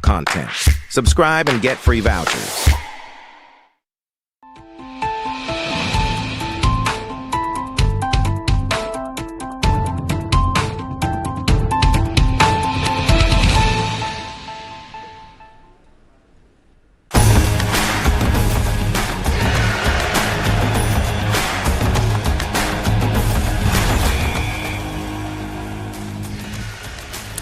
content. Subscribe and get free vouchers.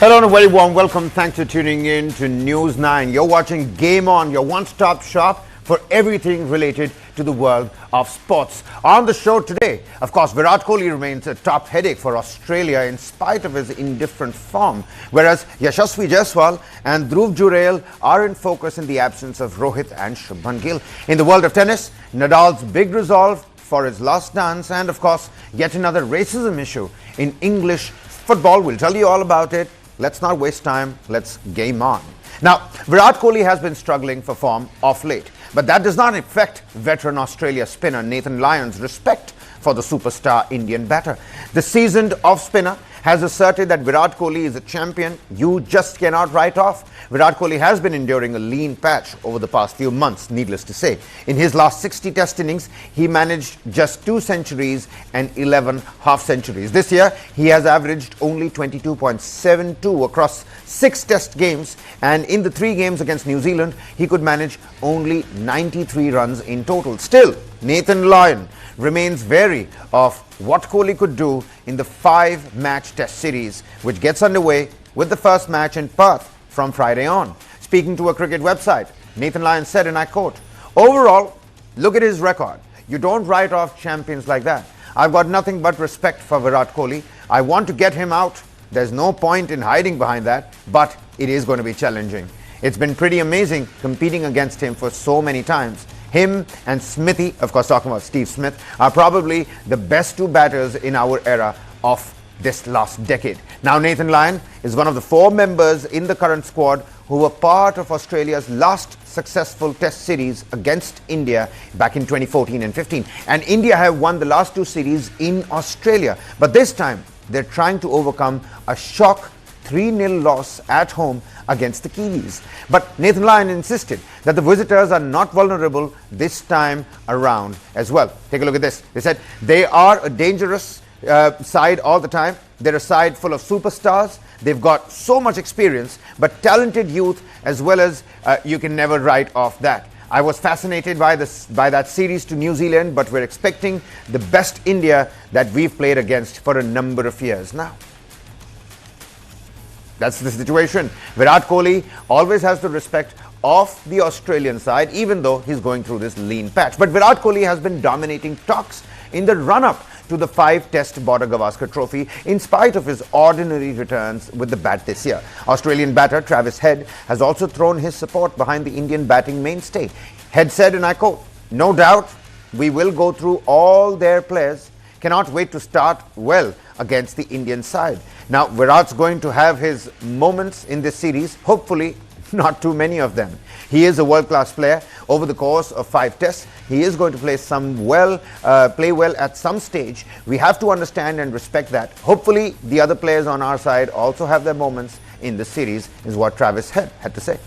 Hello and a very warm welcome. Thanks for tuning in to News 9. You're watching Game On, your one-stop shop for everything related to the world of sports. On the show today, of course, Virat Kohli remains a top headache for Australia in spite of his indifferent form, whereas Yashasvi, Jaiswal and Dhruv, Jurel are in focus in the absence of Rohit and Shubman Gill. In the world of tennis, Nadal's big resolve for his last dance and, of course, yet another racism issue in English football. We'll tell you all about it. Let's not waste time. Let's game on. Now, Virat Kohli has been struggling for form of late, but that does not affect veteran Australia spinner Nathan Lyon's respect for the superstar Indian batter. The seasoned off-spinner has asserted that Virat Kohli is a champion you just cannot write off. Virat Kohli has been enduring a lean patch over the past few months, needless to say. In his last 60 test innings, he managed just 2 centuries and 11 half-centuries. This year, he has averaged only 22.72 across 6 test games, and in the 3 games against New Zealand, he could manage only 93 runs in total. Still, Nathan Lyon remains wary of what Kohli could do in the 5-match test series, which gets underway with the first match in Perth from Friday on. Speaking to a cricket website, Nathan Lyon said, and I quote, "Overall, look at his record. You don't write off champions like that. I've got nothing but respect for Virat Kohli. I want to get him out. There's no point in hiding behind that, but it is going to be challenging. It's been pretty amazing competing against him for so many times. Him and Smithy," of course talking about Steve Smith, "are probably the best 2 batters in our era of this last decade." Now, Nathan Lyon is one of the 4 members in the current squad who were part of Australia's last successful test series against India back in 2014 and 15. And India have won the last 2 series in Australia. But this time, they're trying to overcome a shock 3-0 loss at home against the Kiwis. But Nathan Lyon insisted that the visitors are not vulnerable this time around as well. Take a look at this. They said they are a dangerous side all the time. They're a side full of superstars. They've got so much experience, but talented youth as well as you can never write off that. I was fascinated by that series to New Zealand, but we're expecting the best India that we've played against for a number of years now. That's the situation. Virat Kohli always has the respect of the Australian side, even though he's going through this lean patch. But Virat Kohli has been dominating talks in the run-up to the 5-test border Gavaskar trophy, in spite of his ordinary returns with the bat this year. Australian batter Travis Head has also thrown his support behind the Indian batting mainstay. Head said, and I quote, "No doubt we will go through all their players. Cannot wait to start well against the Indian side." Now, Virat's going to have his moments in this series, hopefully not too many of them. He is a world-class player. Over the course of 5 tests, he is going to play well at some stage. We have to understand and respect that. Hopefully, the other players on our side also have their moments in the series, is what Travis Head had to say.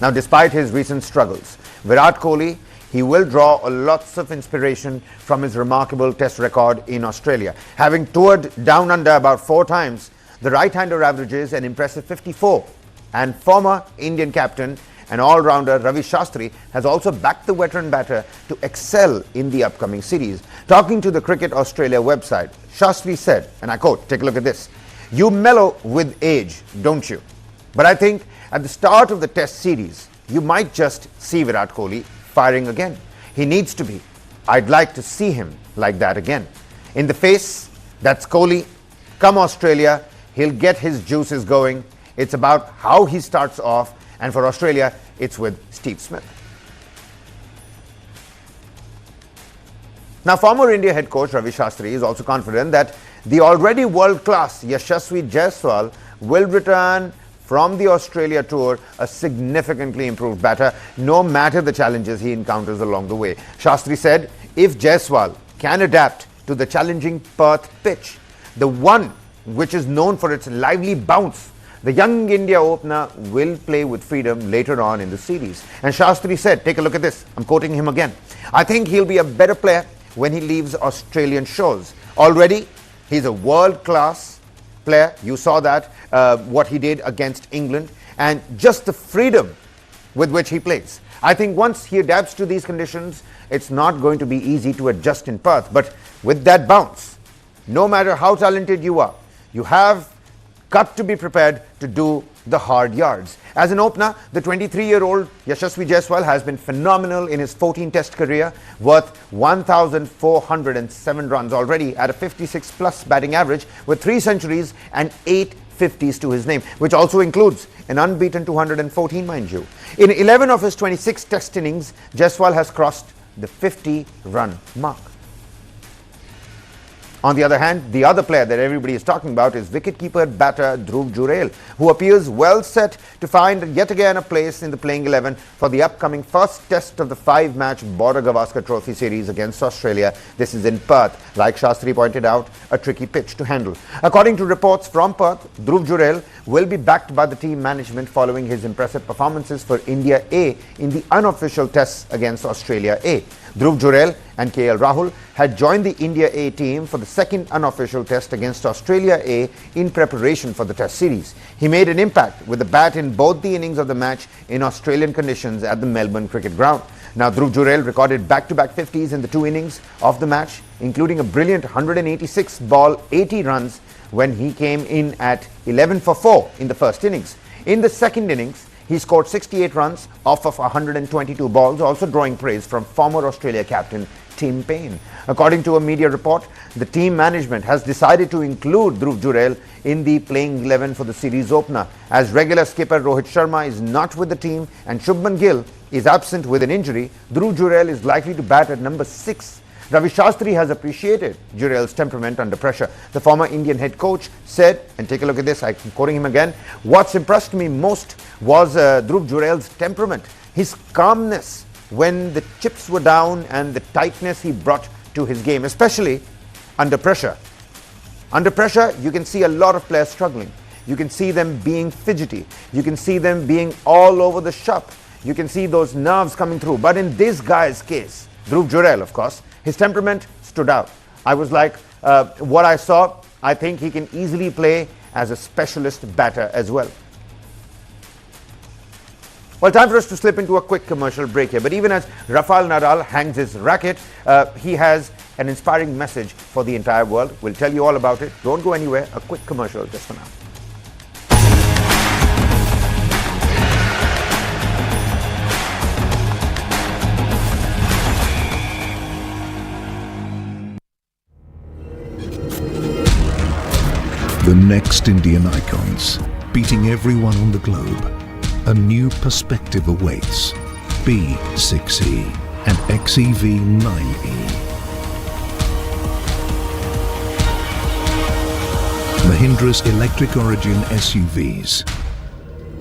Now, despite his recent struggles, Virat Kohli, he will draw lots of inspiration from his remarkable test record in Australia. Having toured down under about 4 times, the right-hander averages an impressive 54. And former Indian captain and all-rounder Ravi Shastri has also backed the veteran batter to excel in the upcoming series. Talking to the Cricket Australia website, Shastri said, and I quote, take a look at this, "You mellow with age, don't you? But I think at the start of the test series, you might just see Virat Kohli firing again. He needs to be. I'd like to see him like that again. In the face, that's Kohli. Come Australia, he'll get his juices going. It's about how he starts off, and for Australia, it's with Steve Smith." Now, former India head coach Ravi Shastri is also confident that the already world-class Yashasvi Jaiswal will return from the Australia tour a significantly improved batter, no matter the challenges he encounters along the way. Shastri said, if Jaiswal can adapt to the challenging Perth pitch, the one which is known for its lively bounce. The young India opener will play with freedom later on in the series. And Shastri said, take a look at this, I'm quoting him again, I think he'll be a better player when he leaves Australian shores. Already, he's a world-class player. You saw that, what he did against England, and just the freedom with which he plays. I think once he adapts to these conditions, it's not going to be easy to adjust in Perth. But with that bounce, no matter how talented you are, you have got to be prepared to do the hard yards. As an opener, the 23-year-old Yashasvi Jaiswal has been phenomenal in his 14-test career, worth 1,407 runs already at a 56-plus batting average, with 3 centuries and 8 50s to his name, which also includes an unbeaten 214, mind you. In 11 of his 26 test innings, Jaiswal has crossed the 50-run mark. On the other hand, the other player that everybody is talking about is wicketkeeper batter Dhruv Jurel, who appears well set to find yet again a place in the playing 11 for the upcoming first test of the 5-match Border Gavaskar Trophy series against Australia. This is in Perth. Like Shastri pointed out, a tricky pitch to handle. According to reports from Perth, Dhruv Jurel will be backed by the team management following his impressive performances for India A in the unofficial tests against Australia A. Dhruv Jurel and KL Rahul had joined the India A team for the second unofficial test against Australia A in preparation for the test series. He made an impact with the bat in both the innings of the match in Australian conditions at the Melbourne Cricket Ground. Now, Dhruv Jurel recorded back-to-back 50s in the 2 innings of the match, including a brilliant 186 ball 80 runs when he came in at 11 for 4 in the first innings. In the second innings, he scored 68 runs off of 122 balls, also drawing praise from former Australia captain Tim Paine. According to a media report, the team management has decided to include Dhruv Jurel in the playing 11 for the series opener, as regular skipper Rohit Sharma is not with the team and Shubman Gill is absent with an injury. Dhruv Jurel is likely to bat at number 6. Ravi Shastri has appreciated Jurel's temperament under pressure. The former Indian head coach said, and take a look at this, I'm quoting him again, what's impressed me most was Dhruv Jurel's temperament, his calmness when the chips were down and the tightness he brought to his game, especially under pressure. Under pressure, you can see a lot of players struggling. You can see them being fidgety. You can see them being all over the shop. You can see those nerves coming through. But in this guy's case, Dhruv Jurel, of course, his temperament stood out. I was like, what I saw, I think he can easily play as a specialist batter as well. Well, time for us to slip into a quick commercial break here. But even as Rafael Nadal hangs his racket, he has an inspiring message for the entire world. We'll tell you all about it. Don't go anywhere. A quick commercial just for now. The next Indian icons, beating everyone on the globe. A new perspective awaits. B6E and XEV9E. Mahindra's electric origin SUVs.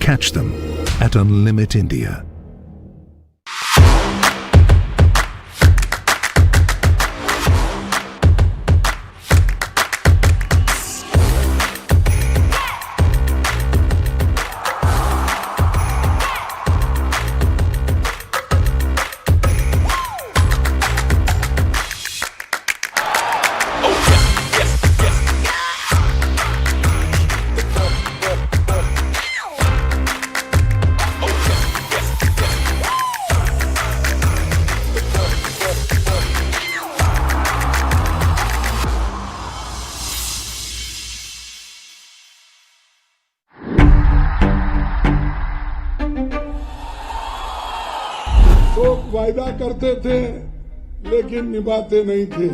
Catch them at Unlimit India. लोग वायदा करते थे लेकिन निभाते नहीं थे।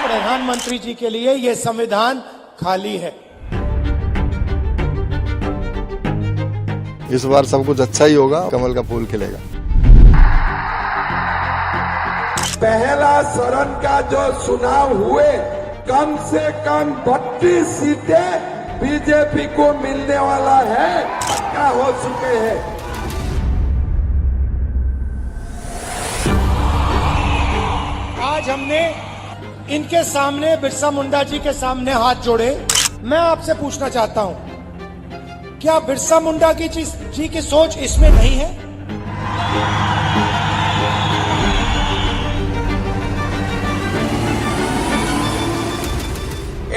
प्रधानमंत्री जी के लिए ये संविधान खाली है। इस बार सब कुछ अच्छा ही होगा, कमल का फूल खिलेगा। पहला चरण का जो चुनाव हुए कम से कम 32 सीटें बीजेपी को मिलने वाला है, पक्का हो चुके हैं। आज हमने इनके सामने बिरसा मुंडा जी के सामने हाथ जोड़े। मैं आपसे पूछना चाहता हूं, क्या बिरसा मुंडा जी की सोच इसमें नहीं है?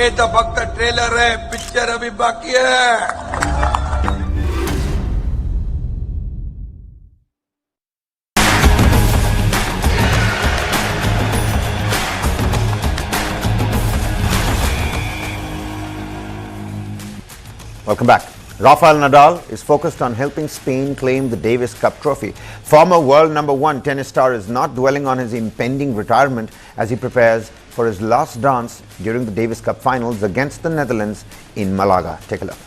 ये तो फक्त ट्रेलर है, पिक्चर अभी बाकी है। Welcome back. Rafael Nadal is focused on helping Spain claim the Davis Cup trophy. Former world #1 tennis star is not dwelling on his impending retirement as he prepares for his last dance during the Davis Cup finals against the Netherlands in Malaga. Take a look.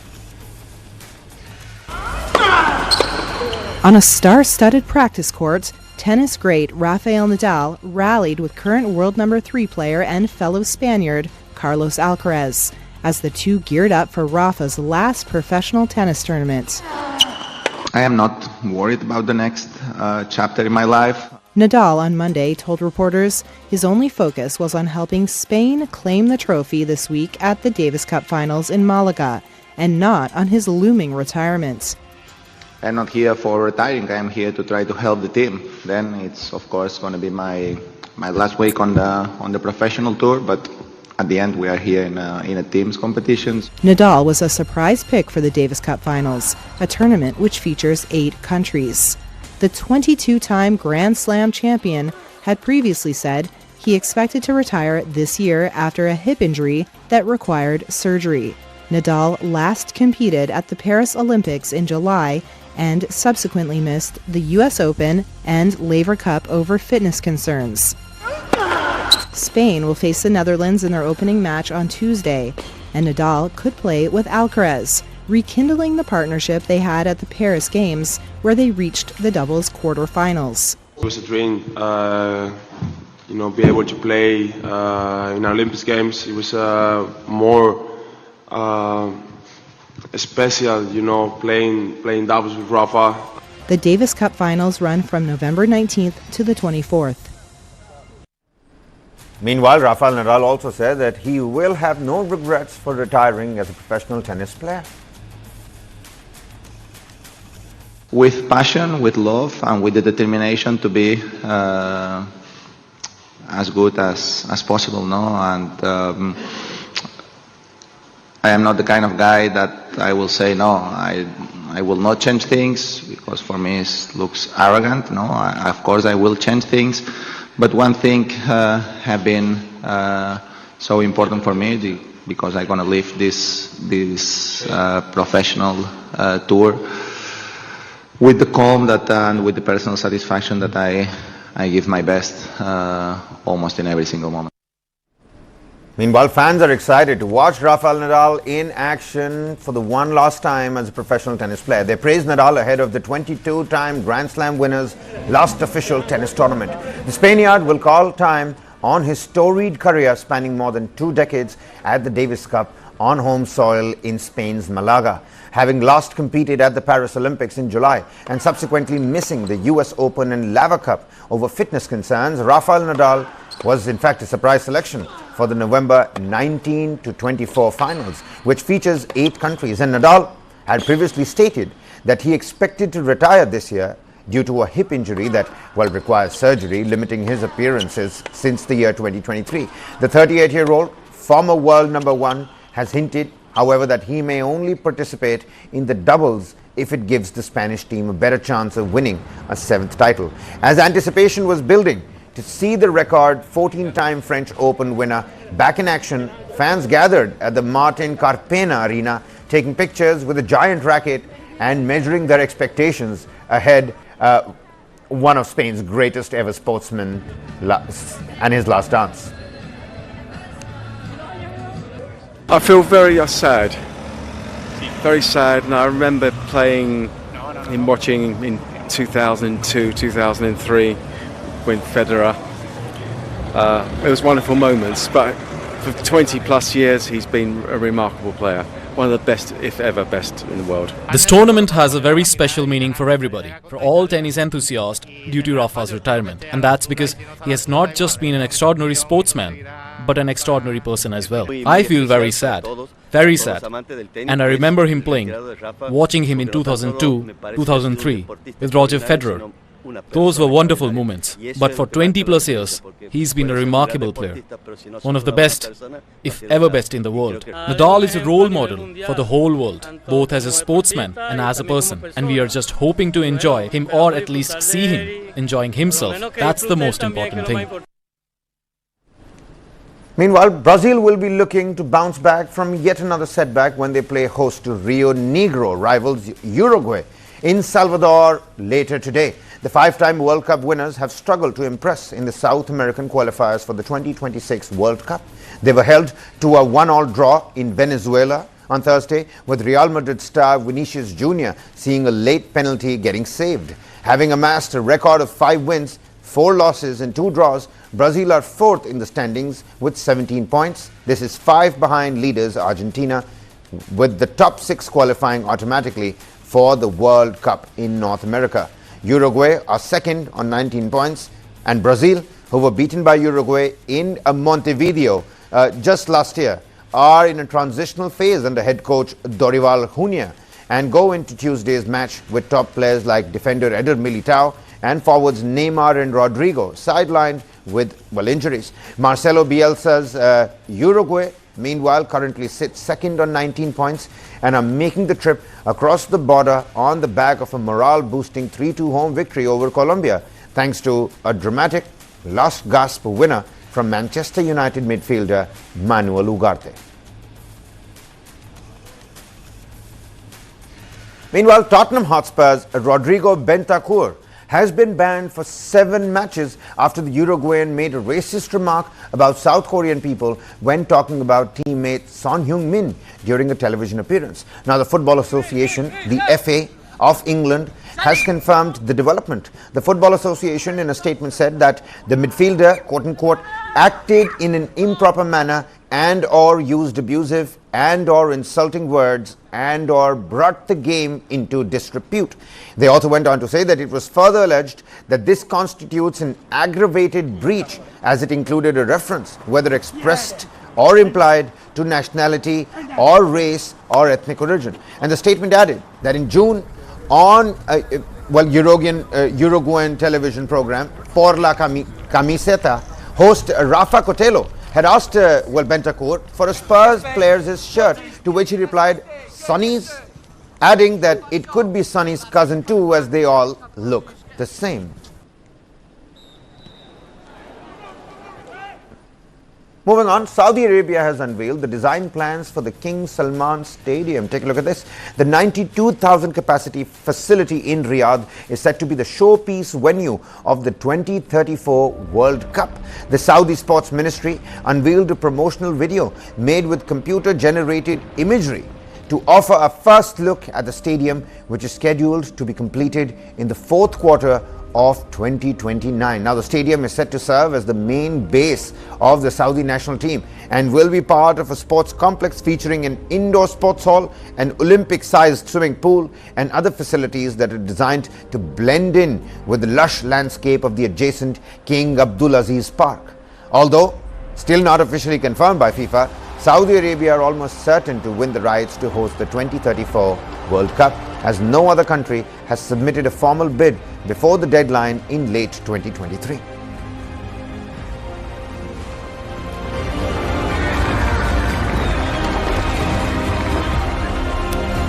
On a star-studded practice court, tennis great Rafael Nadal rallied with current world #3 player and fellow Spaniard Carlos Alcaraz as the two geared up for Rafa's last professional tennis tournament. I am not worried about the next chapter in my life. Nadal on Monday told reporters his only focus was on helping Spain claim the trophy this week at the Davis Cup finals in Malaga, and not on his looming retirement. I'm not here for retiring. I am here to try to help the team. Then it's of course going to be my last week on the professional tour, but at the end we are here in a team's competitions. Nadal was a surprise pick for the Davis Cup finals, a tournament which features 8 countries. The 22-time Grand Slam champion had previously said he expected to retire this year after a hip injury that required surgery. Nadal last competed at the Paris Olympics in July and subsequently missed the US Open and Laver Cup over fitness concerns. Spain will face the Netherlands in their opening match on Tuesday, and Nadal could play with Alcaraz, rekindling the partnership they had at the Paris Games, where they reached the doubles quarterfinals. It was a dream, be able to play in Olympic Games. It was more special, playing doubles with Rafa. The Davis Cup finals run from November 19th to the 24th. Meanwhile, Rafael Nadal also said that he will have no regrets for retiring as a professional tennis player. With passion, with love, and with the determination to be as good as possible, no? And I am not the kind of guy that I will say no. I will not change things, because for me it looks arrogant. No, of course I will change things. But one thing have been so important for me, because I'm gonna leave this professional tour with the calm and with the personal satisfaction that I give my best almost in every single moment. Meanwhile, fans are excited to watch Rafael Nadal in action for the one last time as a professional tennis player. They praised Nadal ahead of the 22-time Grand Slam winner's last official tennis tournament. The Spaniard will call time on his storied career spanning more than 2 decades at the Davis Cup on home soil in Spain's Malaga. Having last competed at the Paris Olympics in July and subsequently missing the US Open and Laver Cup over fitness concerns, Rafael Nadal was in fact a surprise selection for the November 19 to 24 finals, which features 8 countries. And Nadal had previously stated that he expected to retire this year due to a hip injury that requires surgery, limiting his appearances since the year 2023. The 38-year-old former world #1 has hinted, however, that he may only participate in the doubles if it gives the Spanish team a better chance of winning a 7th title. As anticipation was building to see the record 14-time French Open winner back in action, fans gathered at the Martin Carpena Arena, taking pictures with a giant racket and measuring their expectations ahead one of Spain's greatest ever sportsmen and his last dance. I feel very sad, and I remember playing and watching in 2002, 2003 when Federer. It was wonderful moments, but For 20 plus years, he's been a remarkable player. One of the best, if ever best, in the world. This tournament has a very special meaning for everybody, for all tennis enthusiasts, due to Rafa's retirement. And that's because he has not just been an extraordinary sportsman, but an extraordinary person as well. I feel very sad. Very sad. And I remember him playing, watching him in 2002, 2003 with Roger Federer. Those were wonderful moments. But for 20 plus years, he's been a remarkable player. One of the best, if ever best in the world. Nadal is a role model for the whole world, both as a sportsman and as a person. And we are just hoping to enjoy him, or at least see him enjoying himself. That's the most important thing. Meanwhile, Brazil will be looking to bounce back from yet another setback when they play host to Rio Negro rivals Uruguay in Salvador later today. The five-time World Cup winners have struggled to impress in the South American qualifiers for the 2026 World Cup. They were held to a 1-1 draw in Venezuela on Thursday, with Real Madrid star Vinicius Jr. seeing a late penalty getting saved. Having amassed a record of 5 wins, 4 losses and 2 draws, Brazil are 4th in the standings with 17 points. This is 5 behind leaders Argentina, with the top 6 qualifying automatically for the World Cup in North America. Uruguay are 2nd on 19 points, and Brazil, who were beaten by Uruguay in Montevideo just last year, are in a transitional phase under head coach Dorival Jr. and go into Tuesday's match with top players like defender Eder Militao and forwards Neymar and Rodrigo sidelined with injuries. Marcelo Bielsa's Uruguay, meanwhile, currently sits 2nd on 19 points and are making the trip across the border on the back of a morale-boosting 3-2 home victory over Colombia, thanks to a dramatic last-gasp winner from Manchester United midfielder Manuel Ugarte. Meanwhile, Tottenham Hotspur's Rodrigo Bentancur has been banned for 7 matches after the Uruguayan made a racist remark about South Korean people when talking about teammate Son Heung-min during a television appearance. Now, the Football Association, the FA of England, has confirmed the development. The Football Association in a statement said that the midfielder, quote-unquote, acted in an improper manner and or used abusive and or insulting words and or brought the game into disrepute. They also went on to say that it was further alleged that this constitutes an aggravated breach, as it included a reference, whether expressed or implied, to nationality or race or ethnic origin. And the statement added that in June, on Uruguayan television program Por la Camiseta, host Rafa Cotello had asked Bentancur for a Spurs player's shirt, to which he replied, "Sonny's," adding that it could be Sonny's cousin too, as they all look the same. Moving on, Saudi Arabia has unveiled the design plans for the King Salman Stadium. Take a look at this. The 92,000 capacity facility in Riyadh is set to be the showpiece venue of the 2034 World Cup. The Saudi Sports Ministry unveiled a promotional video made with computer-generated imagery to offer a first look at the stadium, which is scheduled to be completed in the 4th quarter of 2029. Now, the stadium is set to serve as the main base of the Saudi national team and will be part of a sports complex featuring an indoor sports hall, an Olympic-sized swimming pool and other facilities that are designed to blend in with the lush landscape of the adjacent King Abdulaziz Park. Although still not officially confirmed by FIFA, Saudi Arabia are almost certain to win the rights to host the 2034 World Cup, as no other country has submitted a formal bid before the deadline in late 2023.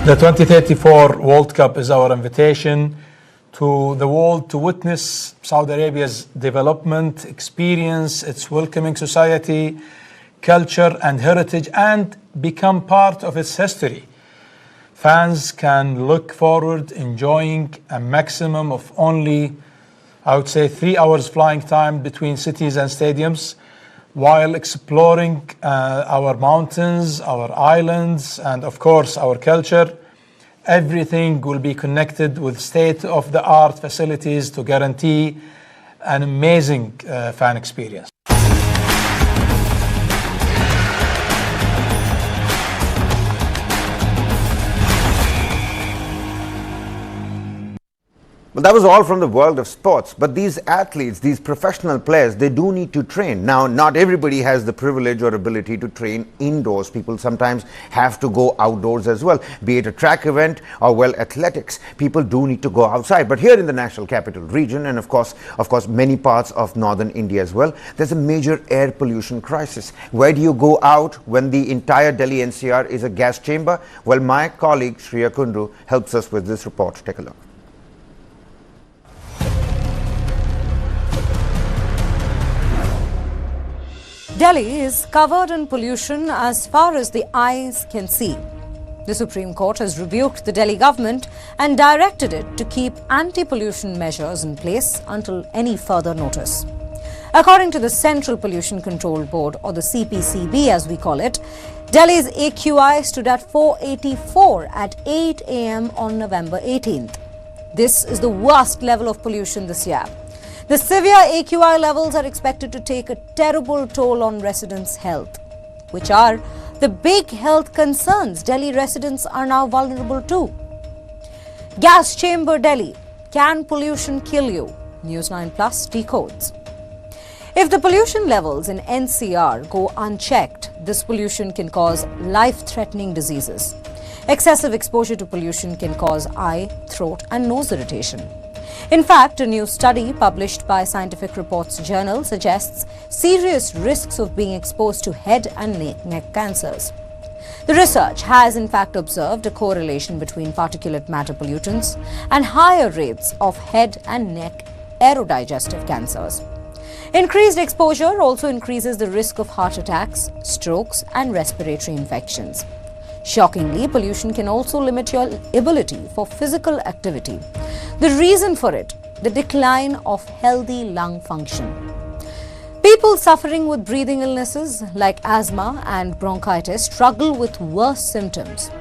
The 2034 World Cup is our invitation to the world to witness Saudi Arabia's development, experience its welcoming society, culture and heritage, and become part of its history. Fans can look forward enjoying a maximum of only, I would say, 3 hours flying time between cities and stadiums, while exploring our mountains, our islands, and of course our culture. Everything will be connected with state-of-the-art facilities to guarantee an amazing fan experience. Well, that was all from the world of sports. But these athletes, these professional players, they do need to train. Now, not everybody has the privilege or ability to train indoors. People sometimes have to go outdoors as well, be it a track event or, well, athletics. People do need to go outside. But here in the National Capital Region, and of course, many parts of northern India as well, there's a major air pollution crisis. Where do you go out when the entire Delhi NCR is a gas chamber? Well, my colleague Shriya Kundru helps us with this report. Take a look. Delhi is covered in pollution as far as the eyes can see. The Supreme Court has rebuked the Delhi government and directed it to keep anti-pollution measures in place until any further notice. According to the Central Pollution Control Board, or the CPCB as we call it, Delhi's AQI stood at 484 at 8 a.m. on November 18th. This is the worst level of pollution this year. The severe AQI levels are expected to take a terrible toll on residents' health, which are the big health concerns Delhi residents are now vulnerable to. Gas chamber Delhi. Can pollution kill you? News 9 Plus decodes. If the pollution levels in NCR go unchecked, this pollution can cause life-threatening diseases. Excessive exposure to pollution can cause eye, throat and nose irritation. In fact, a new study published by Scientific Reports journal suggests serious risks of being exposed to head and neck cancers. The research has in fact observed a correlation between particulate matter pollutants and higher rates of head and neck aerodigestive cancers. Increased exposure also increases the risk of heart attacks, strokes and respiratory infections. Shockingly, pollution can also limit your ability for physical activity. The reason for it, the decline of healthy lung function. People suffering with breathing illnesses like asthma and bronchitis struggle with worse symptoms.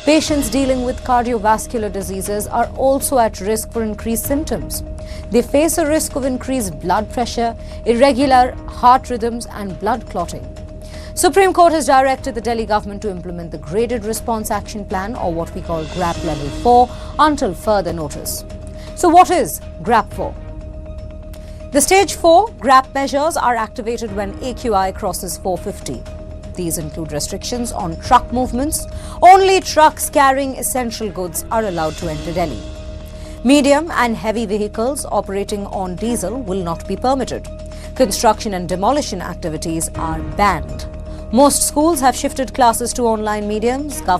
Patients dealing with cardiovascular diseases are also at risk for increased symptoms. They face a risk of increased blood pressure, irregular heart rhythms and blood clotting. Supreme Court has directed the Delhi government to implement the Graded Response Action Plan, or what we call GRAP Level 4, until further notice. So what is GRAP 4? The Stage 4 GRAP measures are activated when AQI crosses 450. These include restrictions on truck movements. Only trucks carrying essential goods are allowed to enter Delhi. Medium and heavy vehicles operating on diesel will not be permitted. Construction and demolition activities are banned. Most schools have shifted classes to online mediums.